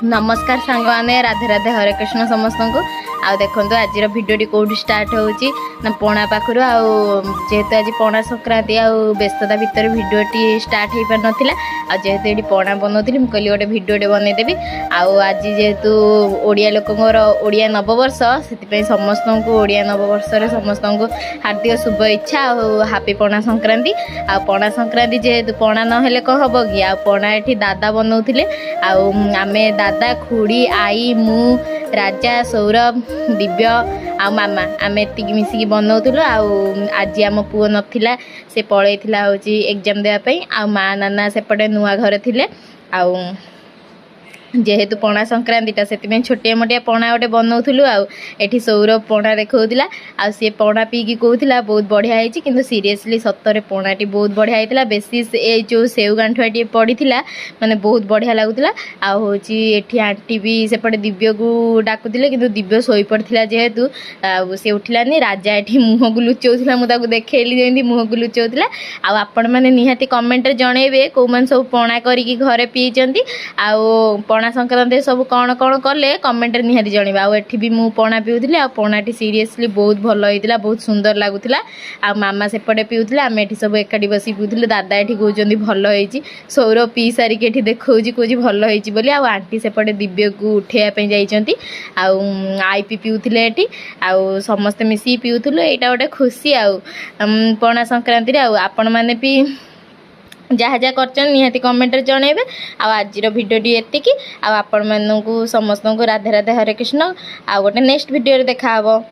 नमस्कार सांग मैंने राधे राधे हरे कृष्ण समस्त को आउ देखो आज भिडियो कौटी स्टार्ट होची ना पणा पाखर जेहेतु आज पणा संक्रांति आ व्यस्तता भितर भिडियो स्टार्ट हो पार नाला जेहेतु ये पणा बनौली मुझे कहली गोटे भिडियोटे बनईदेवी आज जेहेतु ओडिया लोकंर ओडिया नववर्ष से समस्त को ओडिया नववर्ष समस्त को हार्दिक शुभ इच्छा हापी पणा संक्रांति आ पणा संक्रांति जेहेतु पणा ना कौन हम कि आ पणा ये दादा बनाऊे आमे दादा खुड़ी आई मु राजा सौरभ दिव्य आ मामा आम एति मिसिकी बनाऊलु आज आम पुओ नथिला से पलैला हूँ एग्जाम देवाई आ माँ नाना सेपटे नुआ घर थिले आउ जेहेतु पणा संक्रांतिटा से छोटिया मोटिया पणा गोटे बनाऊलु आठी सौरभ पणा देखा आ सी पणा पीकी कहला बहुत बढ़िया होती कि सीरीयसली सतरे पणाटी बहुत बढ़िया होता बेसी ये जो सेव गांठुआटी पड़ी माने बहुत बढ़िया लगुला आठी आंटी भी सेपटे दिव्य को डाकुले कि दिव्य शोई पड़ा जेहेतु सी उठलानी राजा ये मुह को लुचाऊला मुझे देखली जमी मुह को लुचाऊला आपण मैंने निहाती कमेंट जनइबे कौ मैंने सब पणा करके घरे पीछे पणा संक्रांति सब कौन कौन कले कमेंट निहाती जनइबा आठी भी मु पणा पीऊली आ पणाटी सीरीयसली बहुत भल होता बहुत सुंदर लगुला आ मामा सेपटे पीऊले आम एठी सब एकाठी बसी पीऊलु दादा ये कहते भल होती सौरभ पी सारिक ये देखा कौच भल होती बोली आंटी सेपटे दिव्य को उठेबापी जाइंट आई पी पीऊले ये आउ समस्ते मिसिकी पीऊलु यहाँ गोटे खुशी आउ पणा संक्रांति आपण मैंने भी जहाँ जहाँ कर निहाती कमेंट जनइबे आज भिडियोटी एतिकी आपण मानू समस्त को राधे राधे हरे कृष्ण आ गोटे नेक्स्ट भिडियो देखा।